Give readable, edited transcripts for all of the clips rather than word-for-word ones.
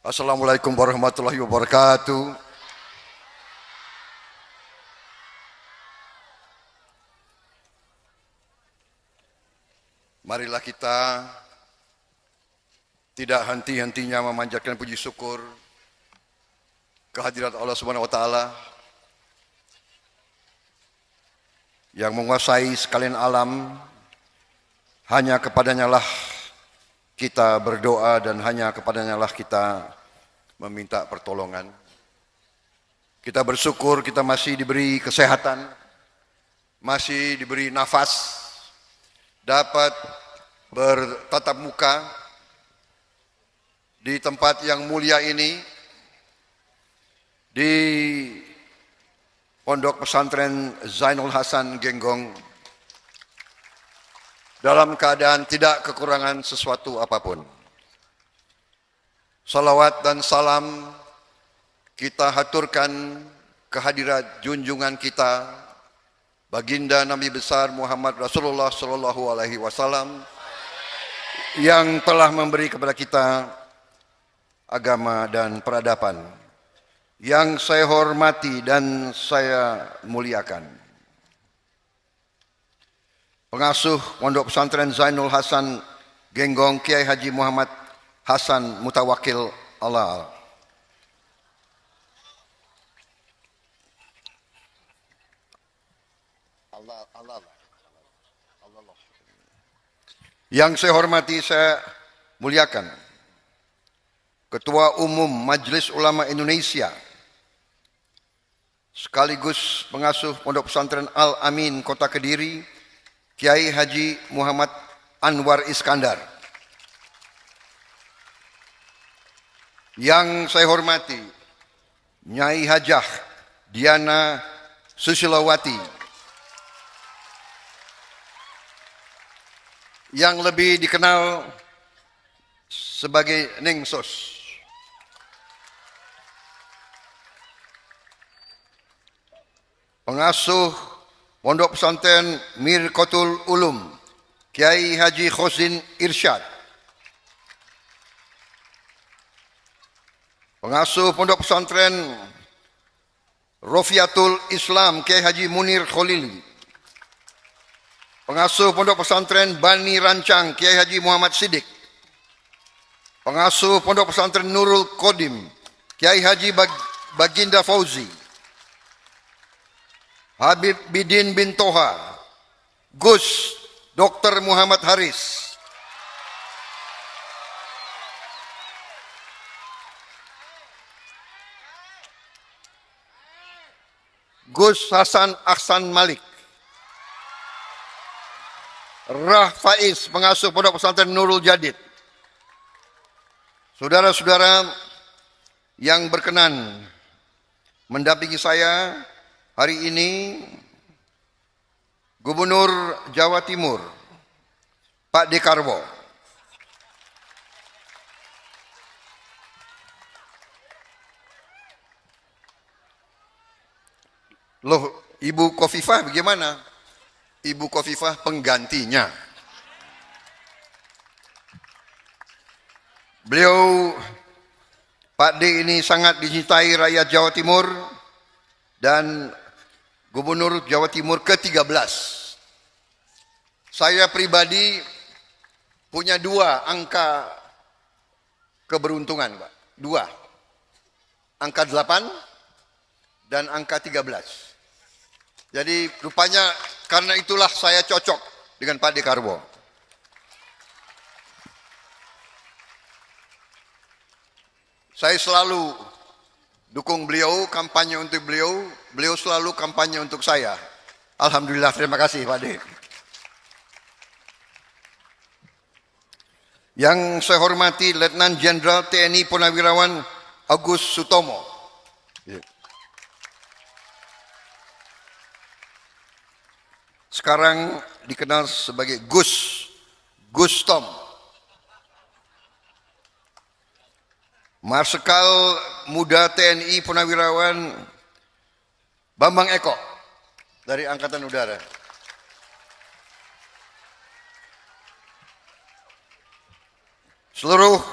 Assalamualaikum warahmatullahi wabarakatuh. Marilah kita tidak henti-hentinya memanjatkan puji syukur kehadirat Allah Subhanahu wa taala yang menguasai sekalian alam. Hanya kepadanya lah kita berdoa dan hanya kepadanya lah kita meminta pertolongan. Kita bersyukur kita masih diberi kesehatan, masih diberi nafas, dapat bertatap muka di tempat yang mulia ini, di Pondok Pesantren Zainul Hasan Genggong, dalam keadaan tidak kekurangan sesuatu apapun. Salawat dan salam kita haturkan kehadirat junjungan kita, Baginda Nabi besar Muhammad Rasulullah Sallallahu Alaihi Wasallam, yang telah memberi kepada kita agama dan peradaban, yang saya hormati dan saya muliakan. Pengasuh Pondok Pesantren Zainul Hasan Genggong, Kiai Haji Muhammad Hasan Mutawakil Allah. Yang saya hormati, saya muliakan Ketua Umum Majelis Ulama Indonesia, sekaligus pengasuh Pondok Pesantren Al-Amin Kota Kediri, Kiai Haji Muhammad Anwar Iskandar. Yang saya hormati Nyai Hajah Diana Susilawati, yang lebih dikenal sebagai Ning Sos. Pengasuh Pondok Pesantren Mirqatul Ulum, Kiai Haji Khosin Irsyad. Pengasuh Pondok Pesantren Rofiatul Islam, Kiai Haji Munir Kholili. Pengasuh Pondok Pesantren Bani Rancang, Kiai Haji Muhammad Siddiq. Pengasuh Pondok Pesantren Nurul Qadim, Kiai Haji Baginda Fauzi. Habib Bidin bin Toha, Gus Dr. Muhammad Haris. Gus Hasan Ahsan Malik. Rah Faiz, pengasuh Pondok Pesantren Nurul Jadid. Saudara-saudara yang berkenan mendampingi saya hari ini, Gubernur Jawa Timur, Pak Dekarwo. Loh, Ibu Khofifah bagaimana? Ibu Khofifah penggantinya. Beliau, Pak D ini sangat dicintai rakyat Jawa Timur dan Gubernur Jawa Timur ke-13. Saya pribadi punya dua angka keberuntungan, Pak. Dua. Angka 8 dan angka 13. Jadi rupanya karena itulah saya cocok dengan Pak Dekarwo. Saya selalu dukung beliau, kampanye untuk beliau, beliau selalu kampanye untuk saya. Alhamdulillah, terima kasih Pak D. Yang saya hormati Letnan Jenderal TNI Purnawirawan Agus Sutomo. Sekarang dikenal sebagai Gus Tom. Marsikal Muda TNI Purnawirawan Bambang Eko dari Angkatan Udara. Seluruh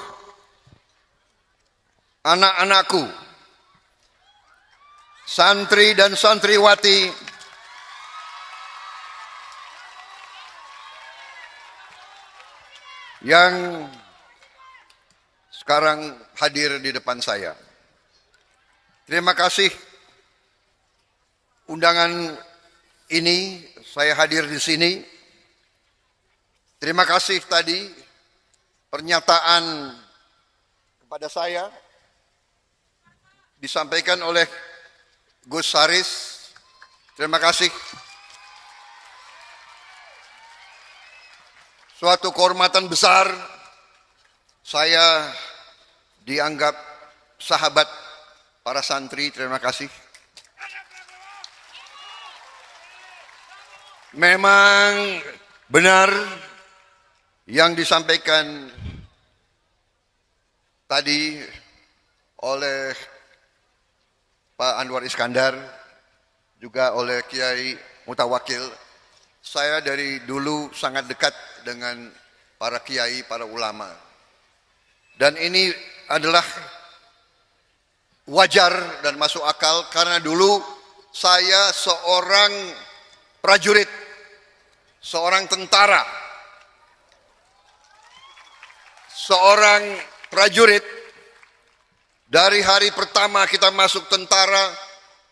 anak-anakku, santri dan santriwati yang sekarang hadir di depan saya. Terima kasih undangan ini, saya hadir di sini. Terima kasih tadi pernyataan kepada saya disampaikan oleh Gus Haris. Terima kasih. Suatu kehormatan besar, saya dianggap sahabat para santri. Terima kasih. Memang benar yang disampaikan tadi oleh Pak Anwar Iskandar, juga oleh Kiai Mutawakil. Saya dari dulu sangat dekat dengan para kiai, para ulama. Dan ini adalah wajar dan masuk akal karena dulu saya seorang prajurit, seorang tentara. Seorang prajurit, dari hari pertama kita masuk tentara,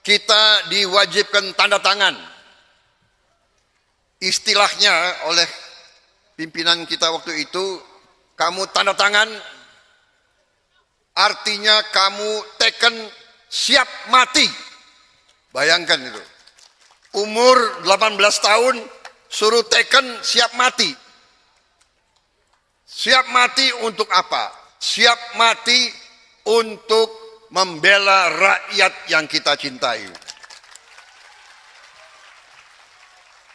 kita diwajibkan tanda tangan. Istilahnya oleh pimpinan kita waktu itu, kamu tanda tangan, artinya kamu teken siap mati. Bayangkan itu. Umur 18 tahun, suruh teken siap mati. Siap mati untuk apa? Siap mati untuk membela rakyat yang kita cintai.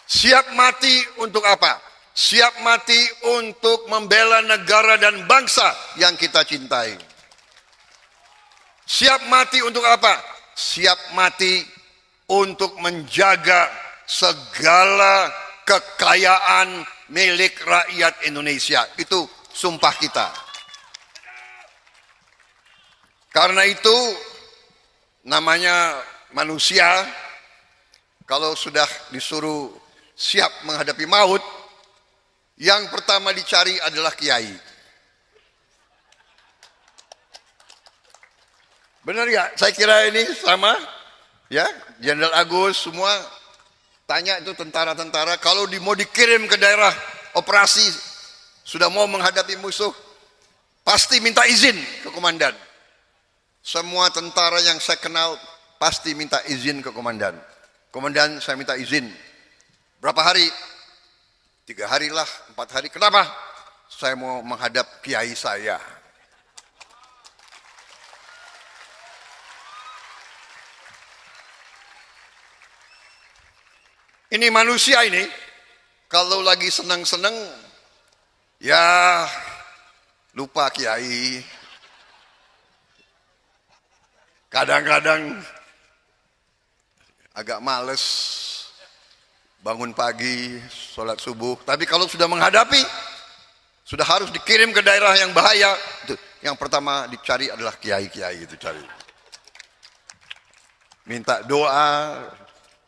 Siap mati untuk apa? Siap mati untuk membela negara dan bangsa yang kita cintai. Siap mati untuk apa? Siap mati untuk menjaga segala kekayaan milik rakyat Indonesia. Itu sumpah kita. Karena itu namanya manusia, kalau sudah disuruh siap menghadapi maut, yang pertama dicari adalah kiai. Benar ya? Saya kira ini sama, ya, Jenderal Agus semua tanya itu tentara-tentara, kalau mau dikirim ke daerah operasi, sudah mau menghadapi musuh, pasti minta izin ke komandan. Semua tentara yang saya kenal pasti minta izin ke komandan. Komandan, saya minta izin. Berapa hari? 3 hari lah, 4 hari. Kenapa? Saya mau menghadap kiai saya. Ini manusia ini, kalau lagi senang-senang, ya lupa kiai. Kadang-kadang agak males bangun pagi, sholat subuh. Tapi kalau sudah menghadapi, sudah harus dikirim ke daerah yang bahaya, itu yang pertama dicari adalah kiai-kiai itu cari. Minta doa,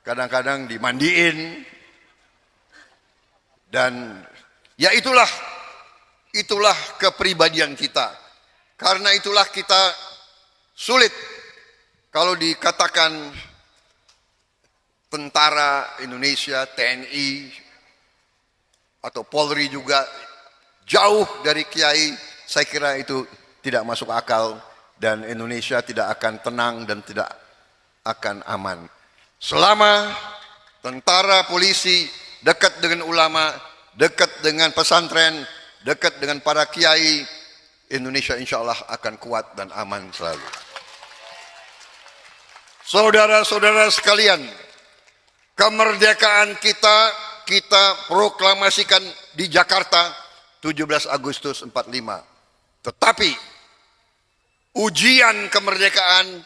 kadang-kadang dimandiin, dan ya itulah kepribadian kita. Karena itulah kita sulit kalau dikatakan tentara Indonesia, TNI, atau Polri juga jauh dari kiai. Saya kira itu tidak masuk akal dan Indonesia tidak akan tenang dan tidak akan aman. Selama tentara, polisi dekat dengan ulama, dekat dengan pesantren, dekat dengan para kiai, Indonesia insya Allah akan kuat dan aman selalu. Saudara-saudara sekalian, kemerdekaan kita proklamasikan di Jakarta 17 Agustus 45. Tetapi ujian kemerdekaan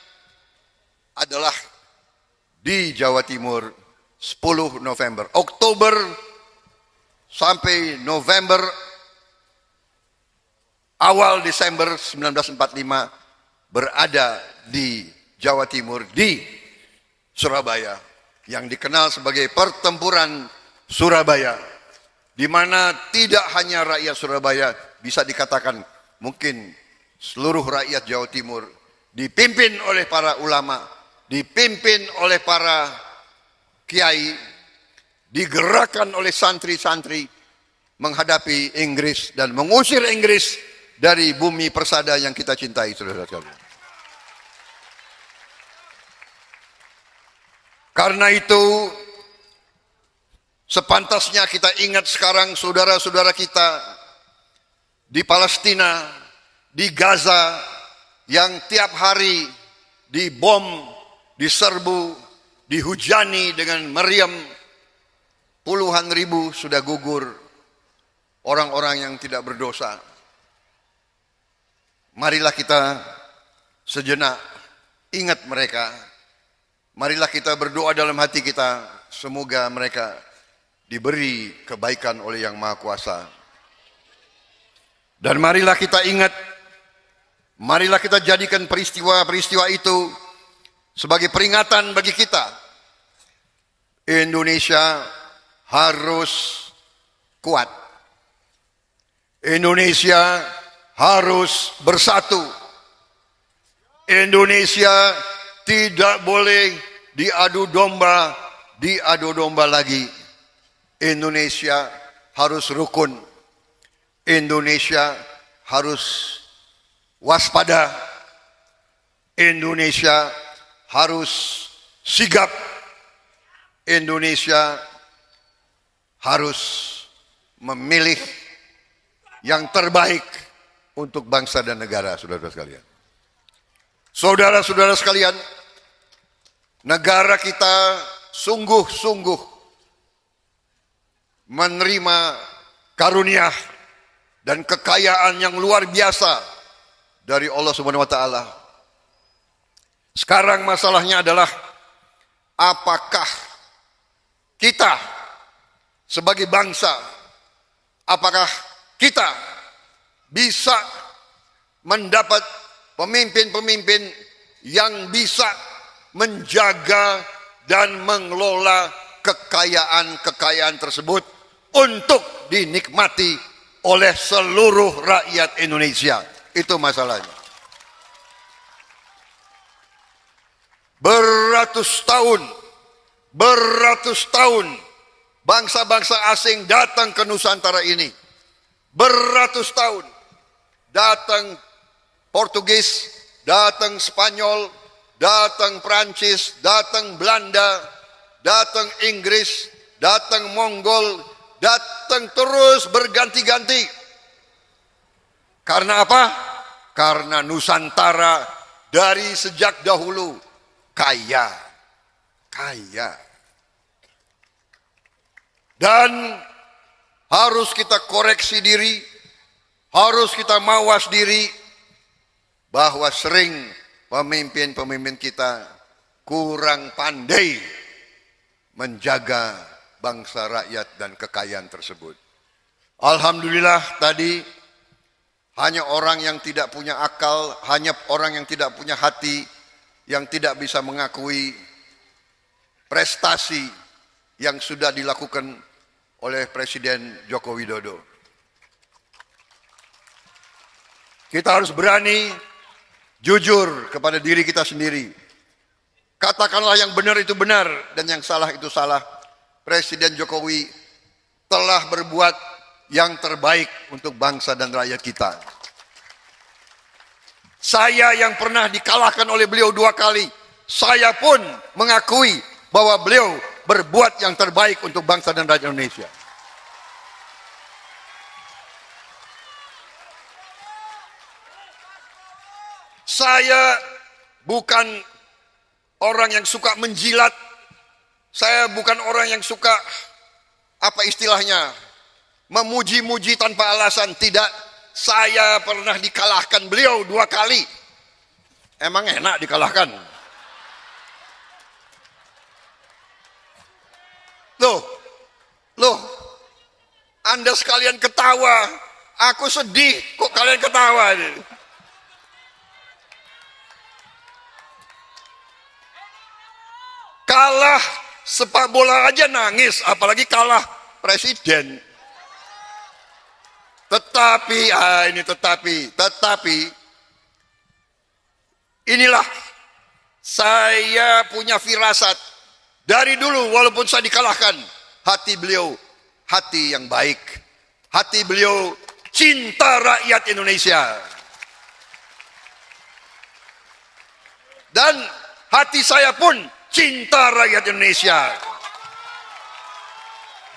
adalah di Jawa Timur 10 November. Oktober sampai November, awal Desember 1945 berada di Jawa Timur, di Surabaya, yang dikenal sebagai Pertempuran Surabaya, di mana tidak hanya rakyat Surabaya, bisa dikatakan mungkin seluruh rakyat Jawa Timur dipimpin oleh para ulama, dipimpin oleh para kiai, digerakkan oleh santri-santri menghadapi Inggris dan mengusir Inggris dari bumi persada yang kita cintai, saudara-saudara. Karena itu, sepantasnya kita ingat sekarang saudara-saudara kita di Palestina, di Gaza, yang tiap hari dibom, diserbu, dihujani dengan meriam. Puluhan ribu sudah gugur, orang-orang yang tidak berdosa. Marilah kita sejenak ingat mereka. Marilah kita berdoa dalam hati kita, semoga mereka diberi kebaikan oleh Yang Maha Kuasa. Dan marilah kita ingat, marilah kita jadikan peristiwa-peristiwa itu sebagai peringatan bagi kita. Indonesia harus kuat. Indonesia harus bersatu. Indonesia tidak boleh diadu domba lagi. Indonesia harus rukun. Indonesia harus waspada. Indonesia harus sigap. Indonesia harus memilih yang terbaik untuk bangsa dan negara, saudara-saudara sekalian. Saudara-saudara sekalian, negara kita sungguh-sungguh menerima karunia dan kekayaan yang luar biasa dari Allah Subhanahu wa taala. Sekarang masalahnya adalah apakah kita sebagai bangsa, apakah kita bisa mendapat pemimpin-pemimpin yang bisa menjaga dan mengelola kekayaan-kekayaan tersebut untuk dinikmati oleh seluruh rakyat Indonesia. Itu masalahnya. Beratus tahun bangsa-bangsa asing datang ke Nusantara ini. Beratus tahun datang Portugis, datang Spanyol, datang Prancis, datang Belanda, datang Inggris, datang Mongol, datang terus berganti-ganti. Karena apa? Karena Nusantara dari sejak dahulu kaya. Dan harus kita koreksi diri, harus kita mawas diri, bahwa sering pemimpin-pemimpin kita kurang pandai menjaga bangsa, rakyat, dan kekayaan tersebut. Alhamdulillah tadi hanya orang yang tidak punya akal, hanya orang yang tidak punya hati, yang tidak bisa mengakui prestasi yang sudah dilakukan oleh Presiden Joko Widodo. Kita harus berani jujur kepada diri kita sendiri. Katakanlah yang benar itu benar dan yang salah itu salah. Presiden Jokowi telah berbuat yang terbaik untuk bangsa dan rakyat kita. Saya yang pernah dikalahkan oleh beliau 2 kali, saya pun mengakui bahwa beliau berbuat yang terbaik untuk bangsa dan rakyat Indonesia. Saya bukan orang yang suka menjilat. Saya bukan orang yang suka, apa istilahnya, memuji-muji tanpa alasan. Tidak, saya pernah dikalahkan beliau 2 kali. Emang enak dikalahkan? Loh, Anda sekalian ketawa. Aku sedih kok kalian ketawa. kalah sepak bola aja nangis, apalagi kalah presiden. Tetapi inilah saya punya firasat dari dulu, walaupun saya dikalahkan, hati beliau hati yang baik, hati beliau cinta rakyat Indonesia. Dan hati saya pun cinta rakyat Indonesia.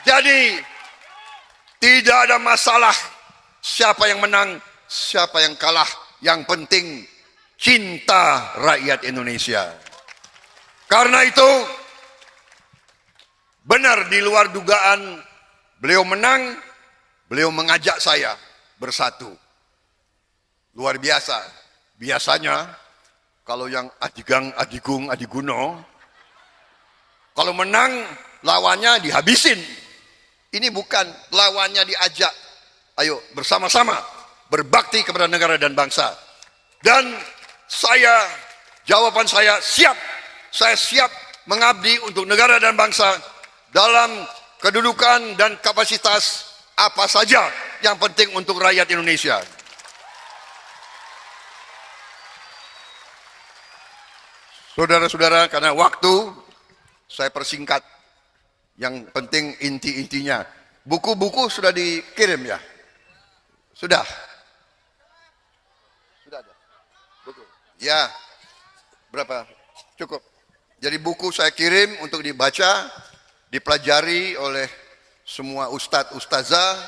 Jadi tidak ada masalah siapa yang menang, siapa yang kalah. Yang penting cinta rakyat Indonesia. Karena itu benar di luar dugaan, beliau menang, beliau mengajak saya bersatu. Luar biasa. Biasanya kalau yang adigang, adigung, adiguno, kalau menang lawannya dihabisin. Ini bukan, lawannya diajak. Ayo bersama-sama berbakti kepada negara dan bangsa. Dan jawaban saya siap. Saya siap mengabdi untuk negara dan bangsa dalam kedudukan dan kapasitas apa saja yang penting untuk rakyat Indonesia. Saudara-saudara, karena waktu saya persingkat. Yang penting inti-intinya. Buku-buku sudah dikirim ya? Sudah? Sudah ada? Buku? Ya. Berapa? Cukup. Jadi buku saya kirim untuk dibaca, dipelajari oleh semua ustadz, ustazah,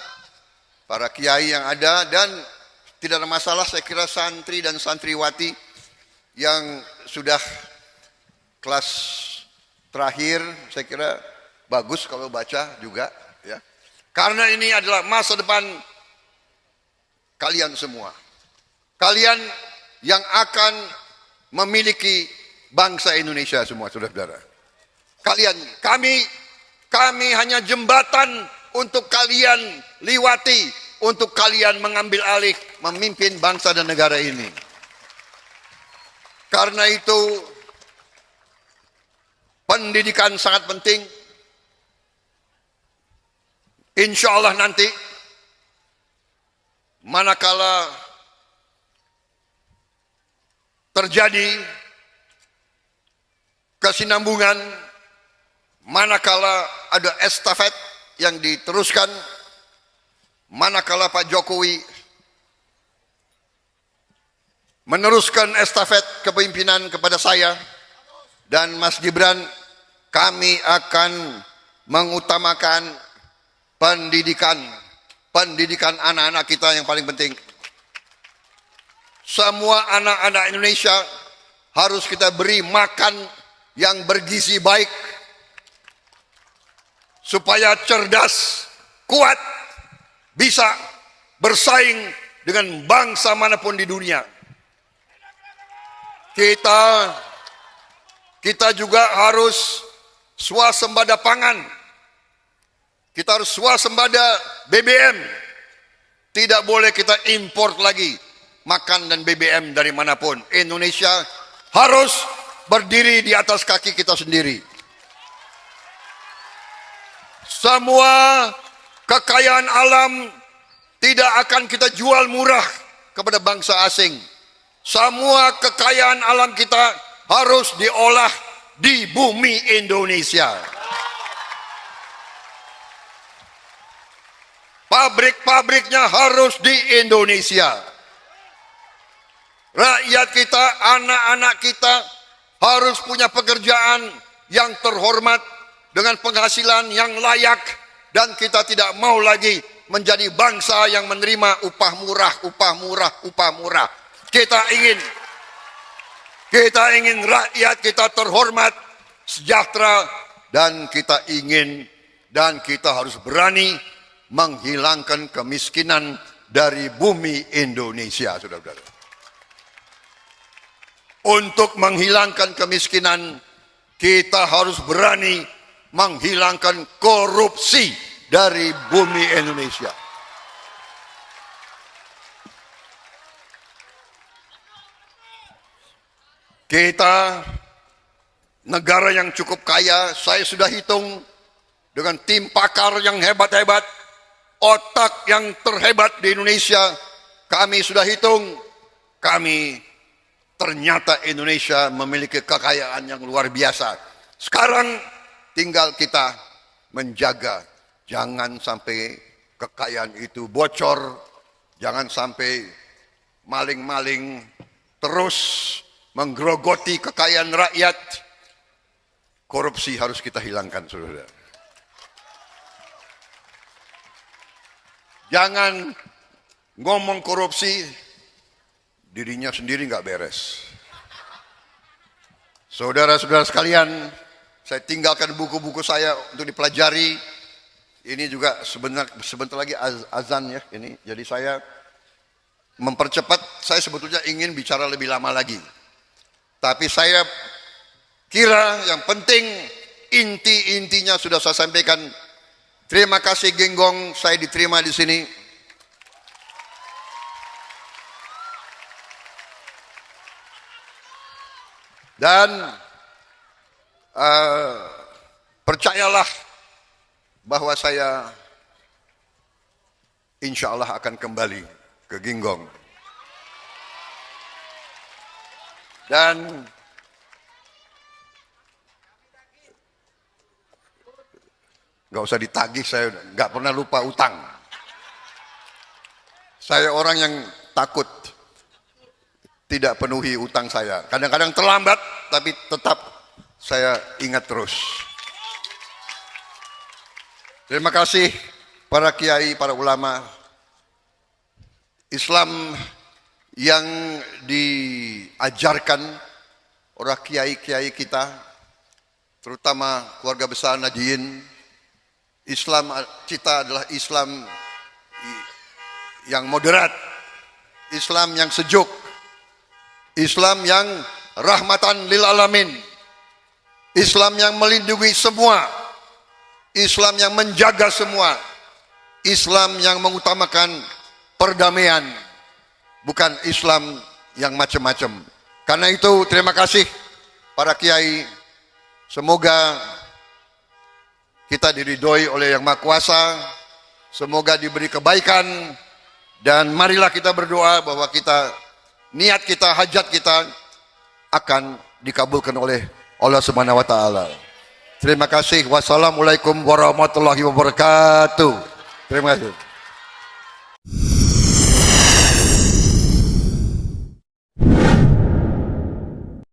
para kiai yang ada, dan tidak ada masalah saya kira santri dan santriwati yang sudah kelas terakhir, saya kira bagus kalau baca juga ya. Karena ini adalah masa depan kalian semua. Kalian yang akan memiliki bangsa Indonesia semua, saudara-saudara. Kalian, kami hanya jembatan untuk kalian liwati, untuk kalian mengambil alih memimpin bangsa dan negara ini. Karena itu pendidikan sangat penting. Insya Allah nanti manakala terjadi kesinambungan, manakala ada estafet yang diteruskan, manakala Pak Jokowi meneruskan estafet kepemimpinan kepada saya dan Mas Gibran, kami akan mengutamakan pendidikan anak-anak kita yang paling penting. Semua anak-anak Indonesia harus kita beri makan yang bergizi baik supaya cerdas, kuat, bisa bersaing dengan bangsa manapun di dunia. Kita juga harus swasembada pangan. Kita harus swasembada BBM. Tidak boleh kita import lagi makan dan BBM dari manapun. Indonesia harus berdiri di atas kaki kita sendiri. Semua kekayaan alam tidak akan kita jual murah kepada bangsa asing. Semua kekayaan alam kita harus diolah di bumi Indonesia. Pabrik-pabriknya harus di Indonesia. Rakyat kita, anak-anak kita harus punya pekerjaan yang terhormat dengan penghasilan yang layak, dan kita tidak mau lagi menjadi bangsa yang menerima upah murah. Kita ingin rakyat kita terhormat, sejahtera, dan kita harus berani menghilangkan kemiskinan dari bumi Indonesia, saudara-saudara. Untuk menghilangkan kemiskinan, kita harus berani menghilangkan korupsi dari bumi Indonesia. negara yang cukup kaya. Saya sudah hitung dengan tim pakar yang hebat-hebat, otak yang terhebat di Indonesia. Kami sudah hitung, ternyata Indonesia memiliki kekayaan yang luar biasa. Sekarang tinggal kita menjaga, jangan sampai kekayaan itu bocor, jangan sampai maling-maling terus menggerogoti kekayaan rakyat. Korupsi harus kita hilangkan, saudara. Jangan ngomong korupsi, dirinya sendiri nggak beres. Saudara-saudara sekalian, saya tinggalkan buku-buku saya untuk dipelajari. Ini juga sebentar lagi azan ya ini. Jadi saya mempercepat. Saya sebetulnya ingin bicara lebih lama lagi. Tapi saya kira yang penting inti-intinya sudah saya sampaikan. Terima kasih Genggong, saya diterima di sini. Dan percayalah bahwa saya insya Allah akan kembali ke Genggong. Dan nggak usah ditagih, saya nggak pernah lupa utang. Saya orang yang takut tidak penuhi utang saya. Kadang-kadang terlambat, tapi tetap saya ingat terus. Terima kasih para kiai, para ulama. Islam yang diajarkan oleh kiai-kiai kita, terutama keluarga besar Nahdiyin. Islam kita adalah Islam yang moderat, Islam yang sejuk, Islam yang rahmatan lil alamin, Islam yang melindungi semua, Islam yang menjaga semua, Islam yang mengutamakan perdamaian, bukan Islam yang macam-macam. Karena itu terima kasih para kiai, semoga kita diridhoi oleh Yang Maha Kuasa, semoga diberi kebaikan, dan marilah kita berdoa bahwa niat kita, hajat kita akan dikabulkan oleh Allah Subhanahu wa taala. Terima kasih. Wassalamualaikum warahmatullahi wabarakatuh. Terima kasih.